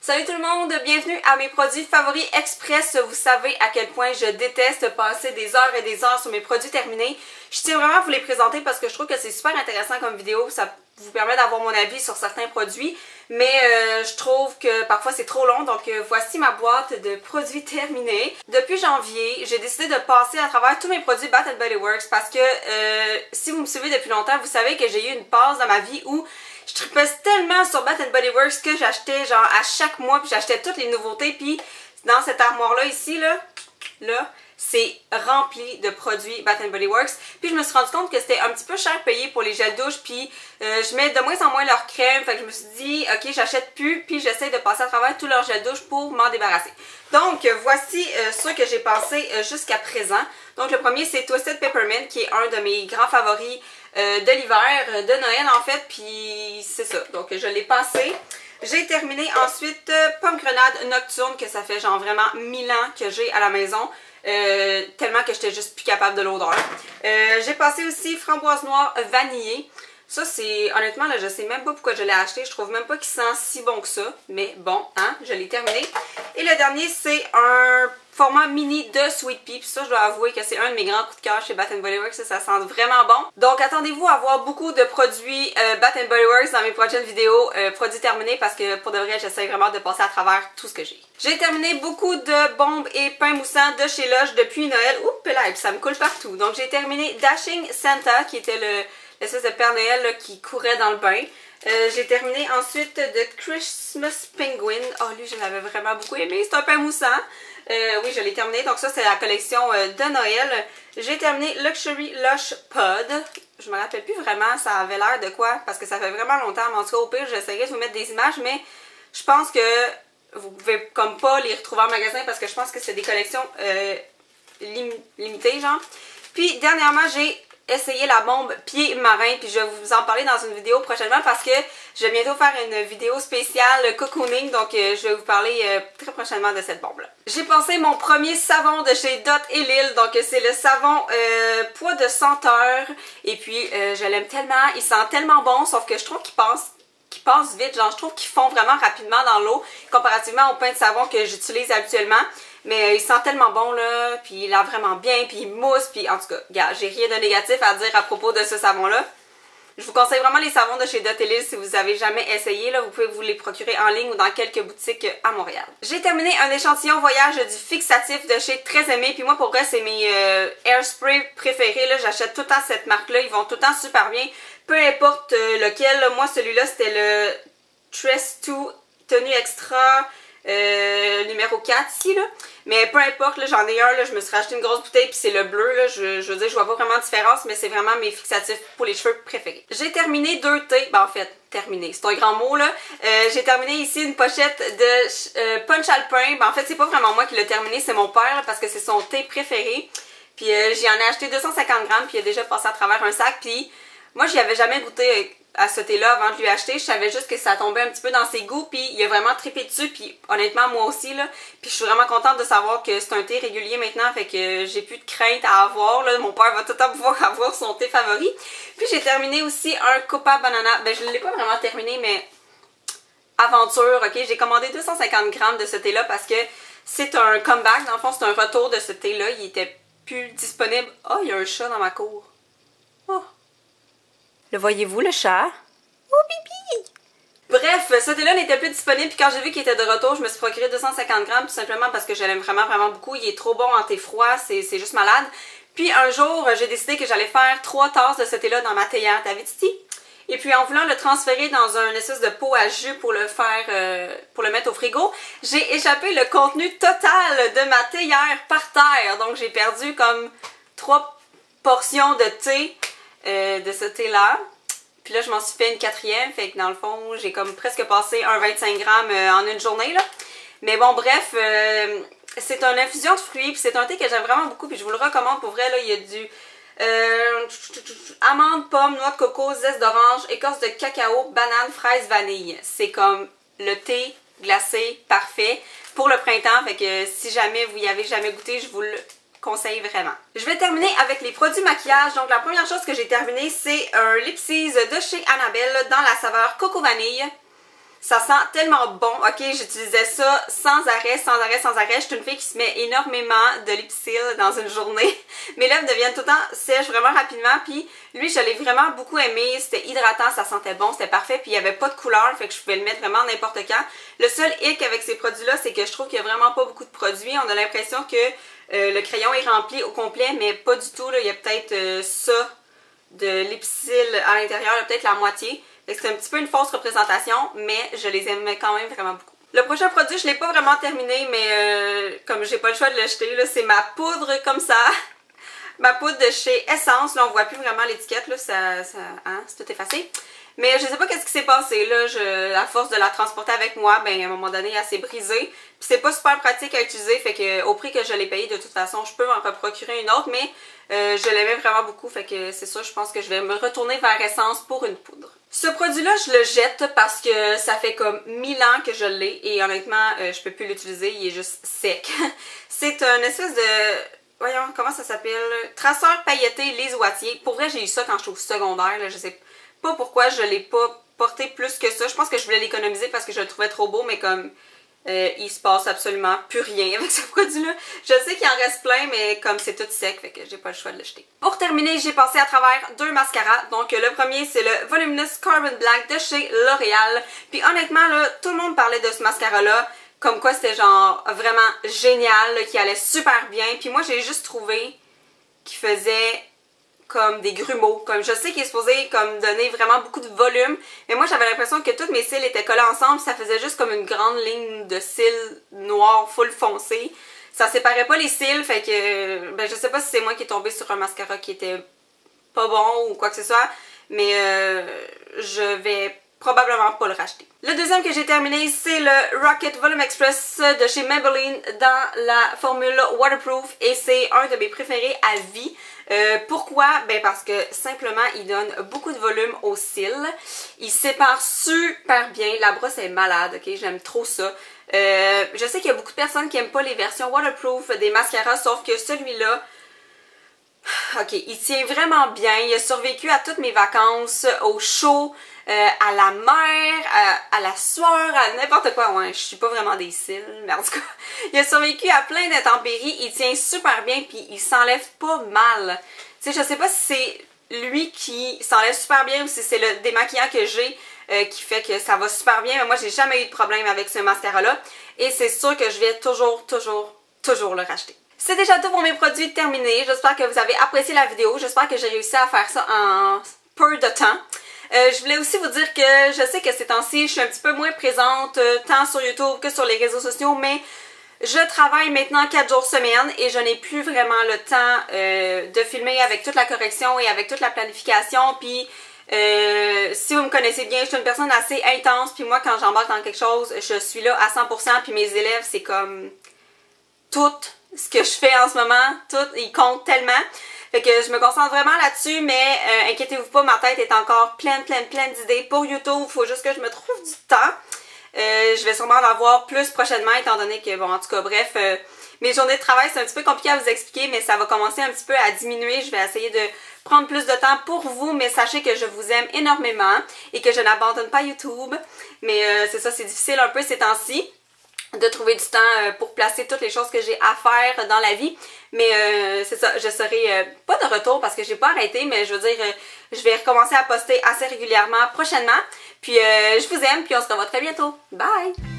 Salut tout le monde, bienvenue à mes produits favoris express. Vous savez à quel point je déteste passer des heures et des heures sur mes produits terminés. Je tiens vraiment à vous les présenter parce que je trouve que c'est super intéressant comme vidéo. Ça vous permet d'avoir mon avis sur certains produits. Mais je trouve que parfois c'est trop long. Donc voici ma boîte de produits terminés. Depuis janvier, j'ai décidé de passer à travers tous mes produits Bath & Body Works parce que si vous me suivez depuis longtemps, vous savez que j'ai eu une pause dans ma vie où je tripais tellement sur Bath & Body Works que j'achetais genre à chaque mois, puis j'achetais toutes les nouveautés, puis dans cette armoire-là ici, là, c'est rempli de produits Bath & Body Works. Puis je me suis rendu compte que c'était un petit peu cher payé pour les gels douche, puis je mets de moins en moins leur crème, fait que je me suis dit, ok, j'achète plus, puis j'essaie de passer à travers tous leurs gels douche pour m'en débarrasser. Donc voici ceux que j'ai passés jusqu'à présent. Donc le premier c'est Twisted Peppermint, qui est un de mes grands favoris de l'hiver, de Noël en fait, puis c'est ça, donc je l'ai passé. J'ai terminé ensuite Pomme Grenade Nocturne, que ça fait genre vraiment 1000 ans que j'ai à la maison, tellement que j'étais juste plus capable de l'odeur. J'ai passé aussi Framboise Noire Vanillée. Ça c'est, honnêtement là, je sais même pas pourquoi je l'ai acheté, je trouve même pas qu'il sent si bon que ça, mais bon, hein, je l'ai terminé. Et le dernier c'est un format mini de Sweet Pea, puis ça je dois avouer que c'est un de mes grands coups de cœur chez Bath & Body Works, ça sent vraiment bon. Donc attendez-vous à voir beaucoup de produits Bath & Body Works dans mes prochaines vidéos, produits terminés, parce que pour de vrai j'essaie vraiment de passer à travers tout ce que j'ai. J'ai terminé beaucoup de bombes et pains moussants de chez Lush depuis Noël, oups là, et puis ça me coule partout. Donc j'ai terminé Dashing Santa, qui était l'espèce de Père Noël là, qui courait dans le bain. J'ai terminé ensuite de Christmas Penguin. Oh lui je l'avais vraiment beaucoup aimé, c'est un pain moussant. Oui, je l'ai terminé, donc ça c'est la collection de Noël. J'ai terminé Luxury Lush Pod. Je me rappelle plus vraiment, ça avait l'air de quoi, parce que ça fait vraiment longtemps, mais en tout cas au pire j'essaierai de vous mettre des images, mais je pense que vous pouvez comme pas les retrouver en magasin parce que je pense que c'est des collections limitées genre. Puis dernièrement j'ai essayé la bombe pied marin, puis je vais vous en parler dans une vidéo prochainement parce que je vais bientôt faire une vidéo spéciale cocooning, donc je vais vous parler très prochainement de cette bombe là. J'ai pensé mon premier savon de chez Dot & Lil, donc c'est le savon poids de senteur, et puis je l'aime tellement, il sent tellement bon, sauf que je trouve qu'il passe vite, genre je trouve qu'il fond vraiment rapidement dans l'eau comparativement au pain de savon que j'utilise habituellement. Mais il sent tellement bon là, puis il a vraiment bien, puis il mousse, puis en tout cas, regarde, j'ai rien de négatif à dire à propos de ce savon là. Je vous conseille vraiment les savons de chez Dot & Lil si vous avez jamais essayé, là, vous pouvez vous les procurer en ligne ou dans quelques boutiques à Montréal. J'ai terminé un échantillon voyage du fixatif de chez Très Aimé, puis moi pour vrai c'est mes airspray préférés, là, j'achète tout le temps cette marque là, ils vont tout le temps super bien, peu importe lequel, là. Moi celui-là c'était le Tress 2 tenue extra numéro 4 ici là, mais peu importe, j'en ai un, là, je me suis racheté une grosse bouteille puis c'est le bleu là, je veux dire je vois pas vraiment de différence, mais c'est vraiment mes fixatifs pour les cheveux préférés. J'ai terminé 2 thés, ben en fait terminé, c'est un grand mot là, j'ai terminé ici une pochette de punch alpin, ben en fait c'est pas vraiment moi qui l'ai terminé, c'est mon père là, parce que c'est son thé préféré, puis j'y en ai acheté 250 grammes puis il a déjà passé à travers un sac, puis moi j'y avais jamais goûté à ce thé là avant de lui acheter, je savais juste que ça tombait un petit peu dans ses goûts, puis il a vraiment trippé dessus, puis honnêtement moi aussi là, puis je suis vraiment contente de savoir que c'est un thé régulier maintenant, fait que j'ai plus de crainte à avoir là, mon père va tout le temps pouvoir avoir son thé favori. Puis j'ai terminé aussi un Copa Banana, ben je l'ai pas vraiment terminé, mais aventure, ok, j'ai commandé 250 grammes de ce thé là parce que c'est un comeback, dans le fond c'est un retour de ce thé là, il était plus disponible. Oh, il y a un chat dans ma cour. Oh. Le voyez-vous, le chat? Oh, pipi! Bref, ce thé-là n'était plus disponible, puis quand j'ai vu qu'il était de retour, je me suis procuré 250 grammes, tout simplement parce que je l'aime vraiment beaucoup. Il est trop bon en thé froid, c'est juste malade. Puis un jour, j'ai décidé que j'allais faire 3 tasses de ce thé-là dans ma théière Davidity. Et puis en voulant le transférer dans un espèce de pot à jus pour le faire, pour le mettre au frigo, j'ai échappé le contenu total de ma théière par terre. Donc j'ai perdu comme 3 portions de thé de ce thé-là. Puis là, je m'en suis fait une 4e, fait que dans le fond, j'ai comme presque passé un 25 grammes en une journée, là. Mais bon, bref, c'est une infusion de fruits, puis c'est un thé que j'aime vraiment beaucoup, puis je vous le recommande pour vrai, là, il y a du amandes, pommes, noix de coco, zeste d'orange, écorce de cacao, banane, fraise, vanille. C'est comme le thé glacé parfait pour le printemps, fait que si jamais vous y avez jamais goûté, je vous le conseille vraiment. Je vais terminer avec les produits maquillage. Donc la première chose que j'ai terminé, c'est un Lipsise de chez Annabelle dans la saveur Coco Vanille. Ça sent tellement bon, ok, j'utilisais ça sans arrêt, sans arrêt, sans arrêt. Je suis une fille qui se met énormément de Lipsil dans une journée. Mes lèvres deviennent tout le temps sèches vraiment rapidement, puis lui je l'ai vraiment beaucoup aimé, c'était hydratant, ça sentait bon, c'était parfait, puis il n'y avait pas de couleur, fait que je pouvais le mettre vraiment n'importe quand. Le seul hic avec ces produits-là, c'est que je trouve qu'il n'y a vraiment pas beaucoup de produits. On a l'impression que le crayon est rempli au complet, mais pas du tout, là. Il y a peut-être ça de Lipsil à l'intérieur, peut-être la moitié. C'est un petit peu une fausse représentation, mais je les aimais quand même vraiment beaucoup. Le prochain produit, je ne l'ai pas vraiment terminé, mais comme j'ai pas le choix de le jeter, c'est ma poudre comme ça. Ma poudre de chez Essence, là on voit plus vraiment l'étiquette, là, c'est tout effacé. Mais je sais pas qu'est-ce qui s'est passé, là, à force de la transporter avec moi, ben à un moment donné, elle s'est brisée. Puis c'est pas super pratique à utiliser, fait que au prix que je l'ai payé, de toute façon, je peux m'en procurer une autre, mais je l'aimais vraiment beaucoup, fait que c'est ça, je pense que je vais me retourner vers Essence pour une poudre. Ce produit-là, je le jette parce que ça fait comme 1000 ans que je l'ai et honnêtement, je peux plus l'utiliser, il est juste sec. C'est un espèce de... Voyons, comment ça s'appelle? Traceur pailleté Lise Wattier. Pour vrai, j'ai eu ça quand je suis au secondaire, là, je sais pas pourquoi je l'ai pas porté plus que ça. Je pense que je voulais l'économiser parce que je le trouvais trop beau, mais comme... il se passe absolument plus rien avec ce produit-là. Je sais qu'il en reste plein, mais comme c'est tout sec, fait que j'ai pas le choix de le jeter. Pour terminer, j'ai passé à travers deux mascaras. Donc le premier, c'est le Voluminous Carbon Black de chez L'Oréal. Puis honnêtement, là, tout le monde parlait de ce mascara-là, comme quoi c'était genre vraiment génial, qui allait super bien. Puis moi, j'ai juste trouvé qu'il faisait comme des grumeaux. Comme je sais qu'il est supposé comme donner vraiment beaucoup de volume, mais moi j'avais l'impression que toutes mes cils étaient collés ensemble, ça faisait juste comme une grande ligne de cils noirs full foncé. Ça séparait pas les cils, fait que ben je sais pas si c'est moi qui est tombée sur un mascara qui était pas bon ou quoi que ce soit, mais je vais probablement pas le racheter. Le deuxième que j'ai terminé, c'est le Rocket Volume Express de chez Maybelline dans la formule Waterproof et c'est un de mes préférés à vie. Pourquoi? Ben parce que simplement il donne beaucoup de volume aux cils. Il sépare super bien. La brosse est malade, ok? J'aime trop ça. Je sais qu'il y a beaucoup de personnes qui n'aiment pas les versions waterproof des mascaras, sauf que celui-là, ok, il tient vraiment bien. Il a survécu à toutes mes vacances, au chaud, à la mer, à la sueur, à n'importe quoi. Ouais, je suis pas vraiment des cils, mais en tout cas, il a survécu à plein d'intempéries. Il tient super bien, puis il s'enlève pas mal. Tu sais, je sais pas si c'est lui qui s'enlève super bien ou si c'est le démaquillant que j'ai qui fait que ça va super bien. Mais moi, j'ai jamais eu de problème avec ce mascara-là. Et c'est sûr que je vais toujours le racheter. C'est déjà tout pour mes produits terminés. J'espère que vous avez apprécié la vidéo. J'espère que j'ai réussi à faire ça en peu de temps. Je voulais aussi vous dire que je sais que ces temps-ci, je suis un petit peu moins présente tant sur YouTube que sur les réseaux sociaux, mais je travaille maintenant 4 jours semaine et je n'ai plus vraiment le temps de filmer avec toute la correction et avec toute la planification. Puis si vous me connaissez bien, je suis une personne assez intense, puis moi quand j'embarque dans quelque chose, je suis là à 100%, puis mes élèves, c'est comme tout ce que je fais en ce moment, tout, ils comptent tellement. Fait que je me concentre vraiment là-dessus, mais inquiétez-vous pas, ma tête est encore pleine d'idées pour YouTube. Il faut juste que je me trouve du temps. Je vais sûrement en avoir plus prochainement, étant donné que, bon, en tout cas, bref, mes journées de travail, c'est un petit peu compliqué à vous expliquer, mais ça va commencer un petit peu à diminuer. Je vais essayer de prendre plus de temps pour vous, mais sachez que je vous aime énormément et que je n'abandonne pas YouTube. Mais c'est ça, c'est difficile un peu ces temps-ci de trouver du temps pour placer toutes les choses que j'ai à faire dans la vie. Mais c'est ça, je serai pas de retour parce que j'ai pas arrêté, mais je veux dire, je vais recommencer à poster assez régulièrement prochainement. Puis je vous aime, puis on se revoit très bientôt. Bye!